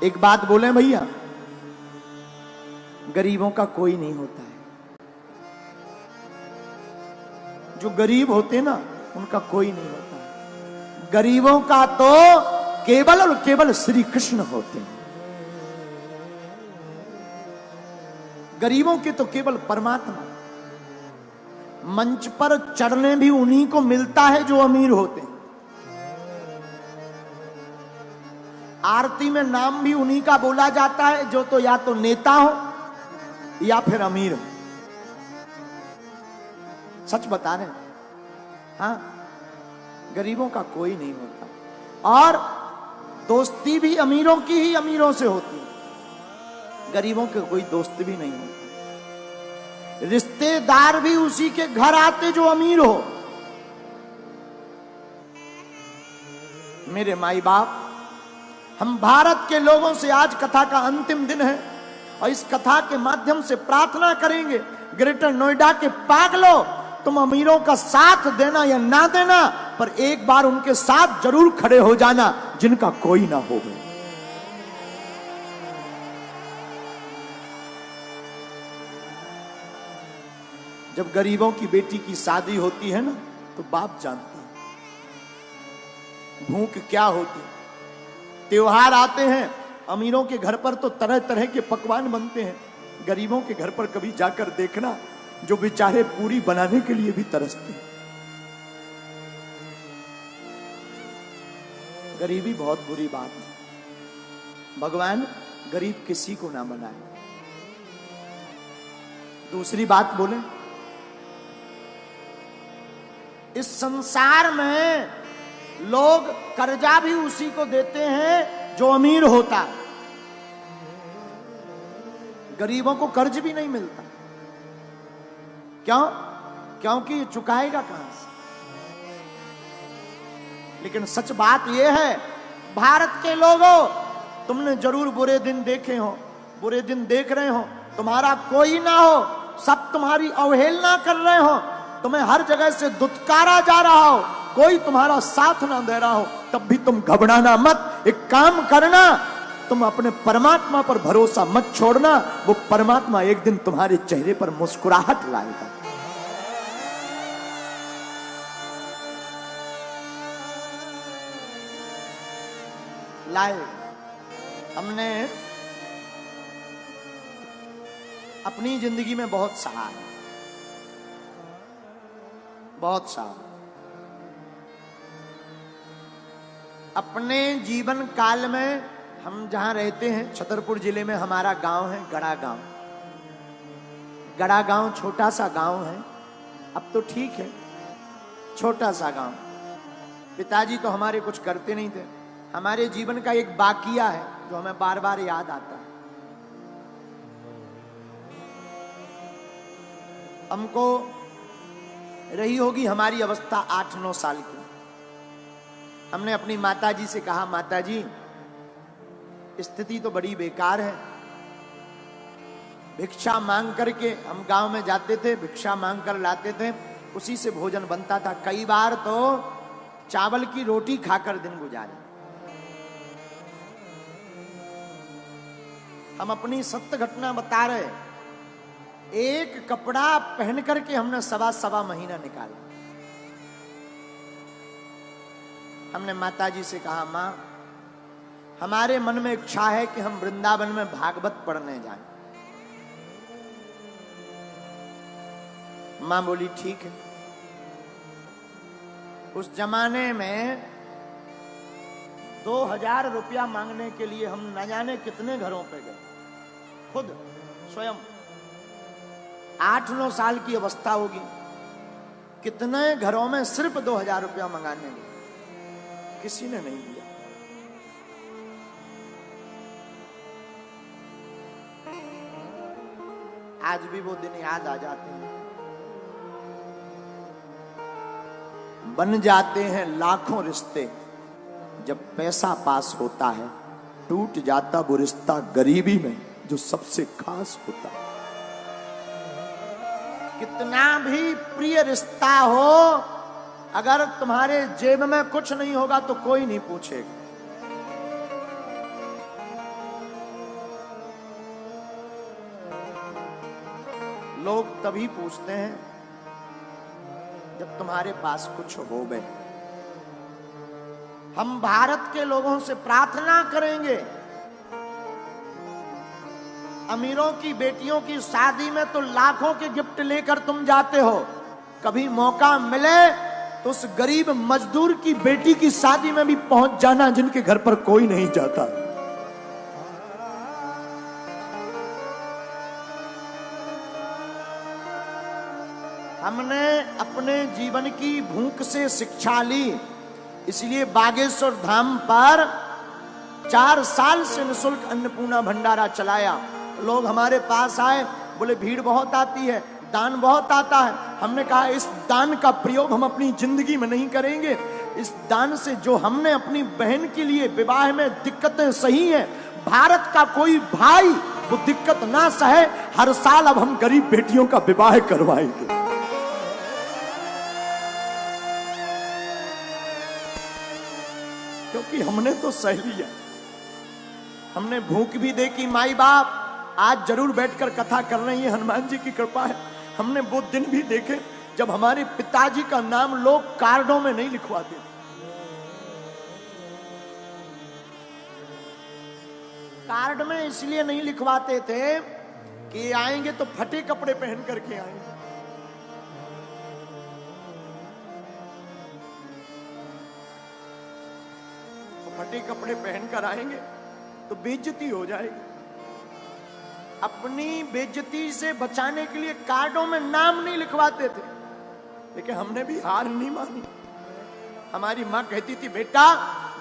एक बात बोले भैया, गरीबों का कोई नहीं होता है। जो गरीब होते ना उनका कोई नहीं होता है। गरीबों का तो केवल और केवल श्री कृष्ण होते हैं। गरीबों के तो केवल परमात्मा। मंच पर चढ़ने भी उन्हीं को मिलता है जो अमीर होते हैं। आरती में नाम भी उन्हीं का बोला जाता है जो तो या तो नेता हो या फिर अमीर हो। सच बता रहे हैं। हाँ, गरीबों का कोई नहीं होता। और दोस्ती भी अमीरों की ही अमीरों से होती है। गरीबों के कोई दोस्त भी नहीं होता। रिश्तेदार भी उसी के घर आते जो अमीर हो। मेरे माई बाप, हम भारत के लोगों से आज कथा का अंतिम दिन है और इस कथा के माध्यम से प्रार्थना करेंगे, ग्रेटर नोएडा के पागलों, तुम अमीरों का साथ देना या ना देना, पर एक बार उनके साथ जरूर खड़े हो जाना जिनका कोई ना हो। जब गरीबों की बेटी की शादी होती है ना, तो बाप जानते हैं भूख क्या होती। त्योहार आते हैं, अमीरों के घर पर तो तरह तरह के पकवान बनते हैं। गरीबों के घर पर कभी जाकर देखना, जो बेचारे पूरी बनाने के लिए भी तरसते हैं। गरीबी बहुत बुरी बात है। भगवान गरीब किसी को ना बनाए। दूसरी बात बोले, इस संसार में लोग कर्जा भी उसी को देते हैं जो अमीर होता है। गरीबों को कर्ज भी नहीं मिलता। क्यों? क्योंकि ये चुकाएगा कहां से। लेकिन सच बात यह है, भारत के लोगों, तुमने जरूर बुरे दिन देखे हो, बुरे दिन देख रहे हो। तुम्हारा कोई ना हो, सब तुम्हारी अवहेलना कर रहे हो, तुम्हें हर जगह से दुत्कारा जा रहा हो, कोई तुम्हारा साथ ना दे रहा हो, तब भी तुम घबराना मत। एक काम करना, तुम अपने परमात्मा पर भरोसा मत छोड़ना। वो परमात्मा एक दिन तुम्हारे चेहरे पर मुस्कुराहट लाएगा। लाए। हमने अपनी जिंदगी में बहुत सहा है, बहुत सहा। अपने जीवन काल में हम जहां रहते हैं, छतरपुर जिले में हमारा गांव है गड़ा गांव। गड़ा गांव छोटा सा गांव है, अब तो ठीक है, छोटा सा गांव। पिताजी तो हमारे कुछ करते नहीं थे। हमारे जीवन का एक बाकिया है जो हमें बार बार याद आता है। हमको रही होगी हमारी अवस्था 8-9 साल की। हमने अपनी माताजी से कहा, माताजी स्थिति तो बड़ी बेकार है। भिक्षा मांग करके हम गांव में जाते थे, भिक्षा मांग कर लाते थे, उसी से भोजन बनता था। कई बार तो चावल की रोटी खाकर दिन गुजारे। हम अपनी सत्य घटना बता रहे। एक कपड़ा पहन करके हमने सवा महीना निकाला। हमने माताजी से कहा, मां, हमारे मन में इच्छा है कि हम वृंदावन में भागवत पढ़ने जाएं। मां बोली, ठीक है। उस जमाने में 2000 रुपया मांगने के लिए हम न जाने कितने घरों पे गए, खुद स्वयं। 8-9 साल की अवस्था होगी, कितने घरों में सिर्फ 2000 रुपया मंगाने गए, किसी ने नहीं दिया। आज भी वो दिन याद आ जाते हैं। बन जाते हैं लाखों रिश्ते, जब पैसा पास होता है टूट जाता वो रिश्ता गरीबी में जो सबसे खास होता है। कितना भी प्रिय रिश्ता हो, अगर तुम्हारे जेब में कुछ नहीं होगा तो कोई नहीं पूछेगा। लोग तभी पूछते हैं जब तुम्हारे पास कुछ हो गए। हम भारत के लोगों से प्रार्थना करेंगे, अमीरों की बेटियों की शादी में तो लाखों के गिफ्ट लेकर तुम जाते हो, कभी मौका मिले तो उस गरीब मजदूर की बेटी की शादी में भी पहुंच जाना जिनके घर पर कोई नहीं जाता। हमने अपने जीवन की भूख से शिक्षा ली, इसलिए बागेश्वर धाम पर 4 साल से निःशुल्क अन्नपूर्णा भंडारा चलाया। लोग हमारे पास आए, बोले भीड़ बहुत आती है, दान बहुत आता है। हमने कहा इस दान का प्रयोग हम अपनी जिंदगी में नहीं करेंगे। इस दान से जो हमने अपनी बहन के लिए विवाह में दिक्कतें सही हैं, भारत का कोई भाई वो दिक्कत ना सहे। हर साल अब हम गरीब बेटियों का विवाह करवाएंगे। क्योंकि हमने तो सह लिया, हमने भूख भी देखी। माई बाप आज जरूर बैठकर कथा कर रही है, हनुमान जी की कृपा है। हमने वो दिन भी देखे जब हमारे पिताजी का नाम लोग कार्डों में नहीं लिखवाते थे। कार्ड में इसलिए नहीं लिखवाते थे कि आएंगे तो फटे कपड़े पहन करके आएंगे। फटे कपड़े पहनकर आएंगे तो बेइज्जती हो जाएगी। अपनी बेइज्जती से बचाने के लिए कार्डों में नाम नहीं लिखवाते थे, लेकिन हमने भी हार नहीं मानी। हमारी मां कहती थी बेटा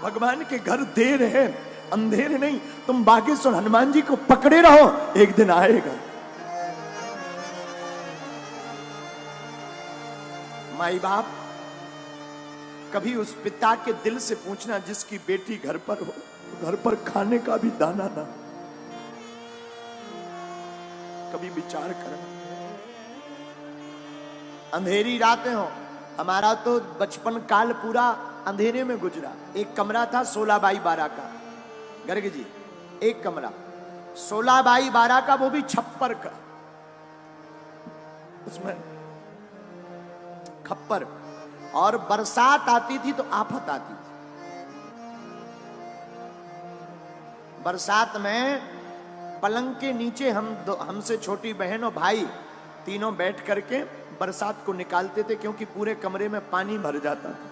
भगवान के घर देर है अंधेर नहीं, तुम बागेश्वर हनुमान जी को पकड़े रहो, एक दिन आएगा। माई बाप कभी उस पिता के दिल से पूछना जिसकी बेटी घर पर हो, घर पर खाने का भी दाना ना, कभी विचार करना। अंधेरी रातें हो, हमारा तो बचपन काल पूरा अंधेरे में गुजरा। एक कमरा था 16 बाई 12 का, गर्ग जी एक कमरा 16 बाई 12 का, वो भी छप्पर का, उसमें खप्पर। और बरसात आती थी तो आफत आती थी। बरसात में पलंग के नीचे हमसे छोटी बहन और भाई तीनों बैठ करके बरसात को निकालते थे, क्योंकि पूरे कमरे में पानी भर जाता था।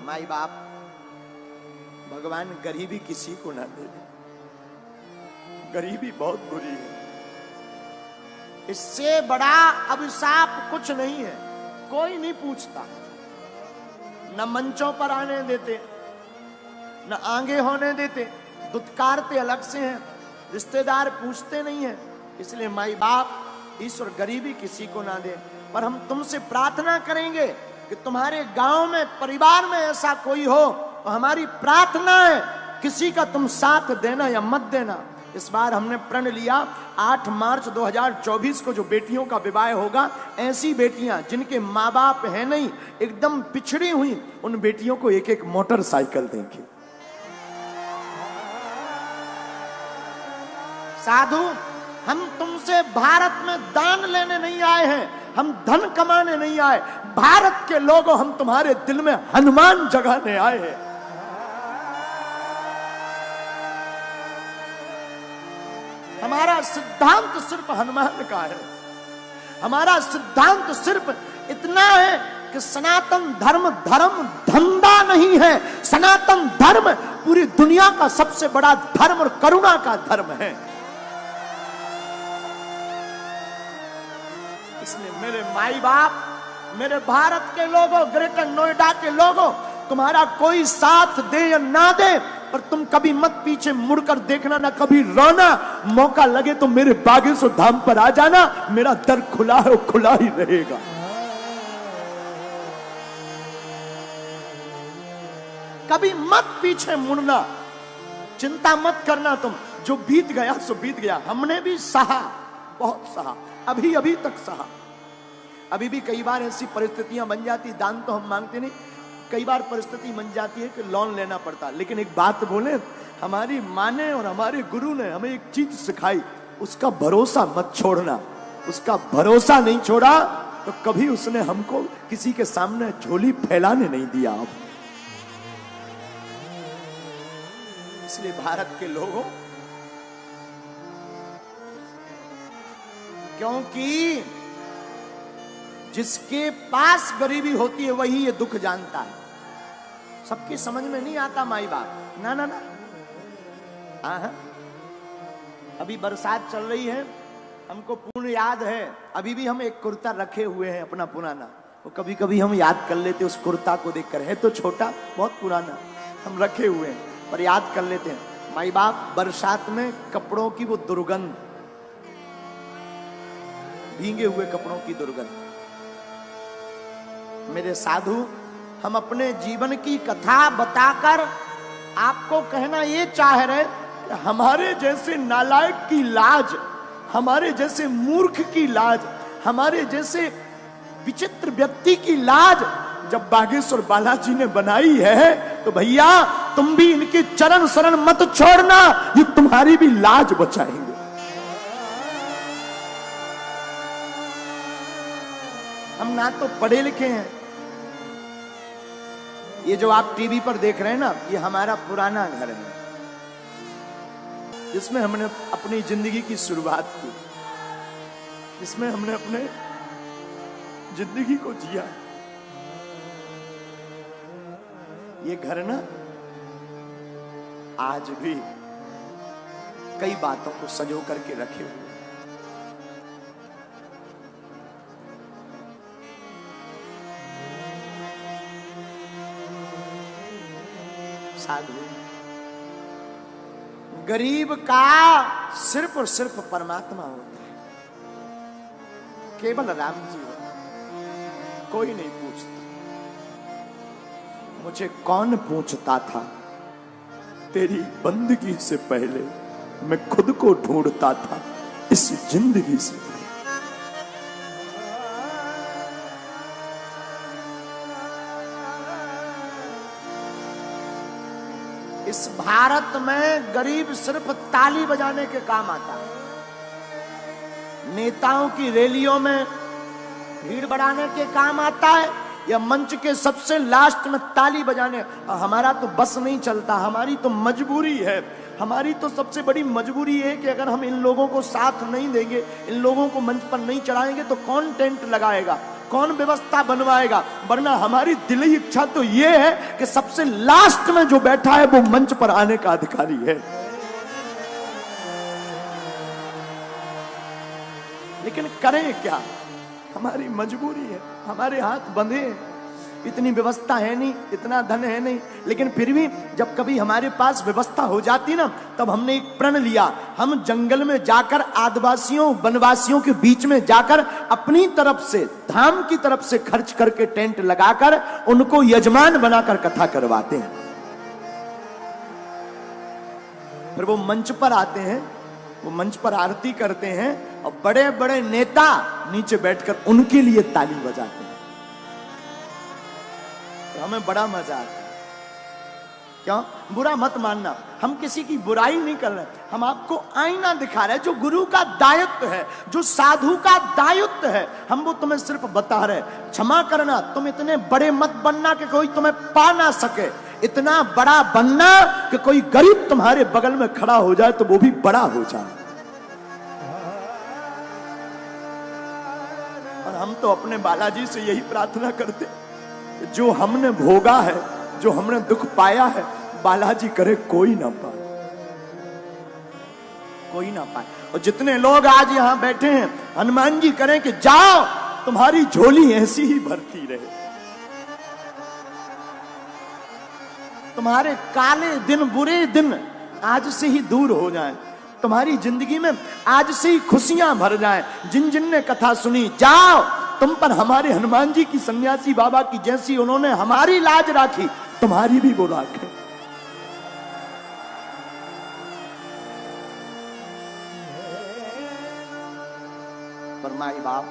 माई बाप भगवान गरीबी किसी को ना दे, गरीबी बहुत बुरी है। इससे बड़ा अभिशाप कुछ नहीं है। कोई नहीं पूछता, न मंचों पर आने देते, न आगे होने देते, दुत्कारते अलग से हैं, रिश्तेदार पूछते नहीं हैं। इसलिए माई बाप ईश्वर गरीबी किसी को ना दे। पर हम तुमसे प्रार्थना करेंगे कि तुम्हारे गांव में परिवार में ऐसा कोई हो तो हमारी प्रार्थना है किसी का तुम साथ देना या मत देना। इस बार हमने प्रण लिया 8 मार्च 2024 को जो बेटियों का विवाह होगा, ऐसी बेटियां जिनके माँ बाप है नहीं, एकदम पिछड़ी हुई, उन बेटियों को एक एक मोटरसाइकिल देंगे। साधु हम तुमसे भारत में दान लेने नहीं आए हैं, हम धन कमाने नहीं आए। भारत के लोगों हम तुम्हारे दिल में हनुमान जगाने आए हैं। हमारा सिद्धांत सिर्फ हनुमान का है। हमारा सिद्धांत सिर्फ इतना है कि सनातन धर्म धर्म धंधा नहीं है। सनातन धर्म पूरी दुनिया का सबसे बड़ा धर्म और करुणा का धर्म है। इसलिए मेरे माई बाप, मेरे भारत के लोगों, ग्रेटर नोएडा के लोगों, तुम्हारा कोई साथ दे या ना दे, पर तुम कभी मत पीछे मुड़कर देखना, ना कभी रोना। मौका लगे तो मेरे बागेश्वर धाम पर आ जाना, मेरा दर खुला है, वो खुला ही रहेगा। कभी मत पीछे मुड़ना, चिंता मत करना। तुम जो बीत गया सो बीत गया। हमने भी सहा, बहुत सहा, अभी तक सहा। अभी भी कई बार ऐसी परिस्थितियां बन जाती, दान तो हम मांगते नहीं, कई बार परिस्थिति बन जाती है कि लोन लेना पड़ता है। लेकिन एक बात बोले, हमारी माँ ने और हमारे गुरु ने हमें एक चीज सिखाई, उसका भरोसा मत छोड़ना। उसका भरोसा नहीं छोड़ा तो कभी उसने हमको किसी के सामने झोली फैलाने नहीं दिया। आप इसलिए भारत के लोगों, क्योंकि जिसके पास गरीबी होती है वही ये दुख जानता है। सबकी समझ में नहीं आता माई बाप, ना ना ना। हाँ, अभी बरसात चल रही है, हमको पूर्ण याद है, अभी भी हम एक कुर्ता रखे हुए हैं अपना पुराना, वो कभी कभी हम याद कर लेते उस कुर्ता को देखकर। है तो छोटा, बहुत पुराना, हम रखे हुए हैं पर याद कर लेते हैं। माई बाप बरसात में कपड़ों की वो दुर्गंध, भीगे हुए कपड़ों की दुर्गंध। मेरे साधु, हम अपने जीवन की कथा बताकर आपको कहना ये चाह रहे कि हमारे जैसे नालायक की लाज, हमारे जैसे मूर्ख की लाज, हमारे जैसे विचित्र व्यक्ति की लाज जब बागेश्वर बालाजी ने बनाई है, तो भैया तुम भी इनके चरण शरण मत छोड़ना, ये तुम्हारी भी लाज बचाएंगे। हम ना तो पढ़े लिखे हैं, ये जो आप टीवी पर देख रहे हैं ना, ये हमारा पुराना घर है जिसमें हमने अपनी जिंदगी की शुरुआत की, जिसमें हमने अपने जिंदगी को जिया। ये घर ना आज भी कई बातों को सजो करके रखे हुए। साधु, गरीब का सिर्फ और सिर्फ परमात्मा होता है, केवल राम जी होता, कोई नहीं पूछता। मुझे कौन पूछता था, तेरी बंदगी से पहले मैं खुद को ढूंढता था इस जिंदगी से पहले। इस भारत में गरीब सिर्फ ताली बजाने के काम आता है, नेताओं की रैलियों में भीड़ बढ़ाने के काम आता है, या मंच के सबसे लास्ट में ताली बजाने। हमारा तो बस नहीं चलता, हमारी तो मजबूरी है, हमारी तो सबसे बड़ी मजबूरी है कि अगर हम इन लोगों को साथ नहीं देंगे, इन लोगों को मंच पर नहीं चढ़ाएंगे तो कौन टेंट लगाएगा, कौन व्यवस्था बनवाएगा। वरना हमारी दिली इच्छा तो ये है कि सबसे लास्ट में जो बैठा है वो मंच पर आने का अधिकारी है। लेकिन करें क्या, हमारी मजबूरी है, हमारे हाथ बंधे हैं, इतनी व्यवस्था है नहीं, इतना धन है नहीं। लेकिन फिर भी जब कभी हमारे पास व्यवस्था हो जाती ना, तब हमने एक प्रण लिया, हम जंगल में जाकर आदिवासियों वनवासियों के बीच में जाकर अपनी तरफ से, धाम की तरफ से खर्च करके टेंट लगाकर उनको यजमान बनाकर कथा करवाते हैं। फिर वो मंच पर आते हैं, वो मंच पर आरती करते हैं और बड़े बड़े नेता नीचे बैठकर उनके लिए ताली बजाते हैं। तो हमें बड़ा मजा आता है। क्यों? बुरा मत मानना, हम किसी की बुराई नहीं कर रहे, हम आपको आईना दिखा रहे हैं जो गुरु का दायित्व है, जो साधु का दायित्व है, हम वो तुम्हें सिर्फ बता रहे। क्षमा करना, तुम इतने बड़े मत बनना कि कोई तुम्हें पा ना सके, इतना बड़ा बनना कि कोई गरीब तुम्हारे बगल में खड़ा हो जाए तो वो भी बड़ा हो जाए। और हम तो अपने बालाजी से यही प्रार्थना करते, जो हमने भोगा है, जो हमने दुख पाया है, बालाजी करे कोई ना पाए, कोई ना पाए। और जितने लोग आज यहां बैठे हैं, हनुमान जी करें कि जाओ तुम्हारी झोली ऐसी ही भरती रहे, तुम्हारे काले दिन बुरे दिन आज से ही दूर हो जाएं, तुम्हारी जिंदगी में आज से ही खुशियां भर जाएं। जिन जिन ने कथा सुनी, जाओ तुम पर हमारे हनुमान जी की सन्यासी बाबा की जैसी उन्होंने हमारी लाज राखी, तुम्हारी भी वो राखें। पर माई बाप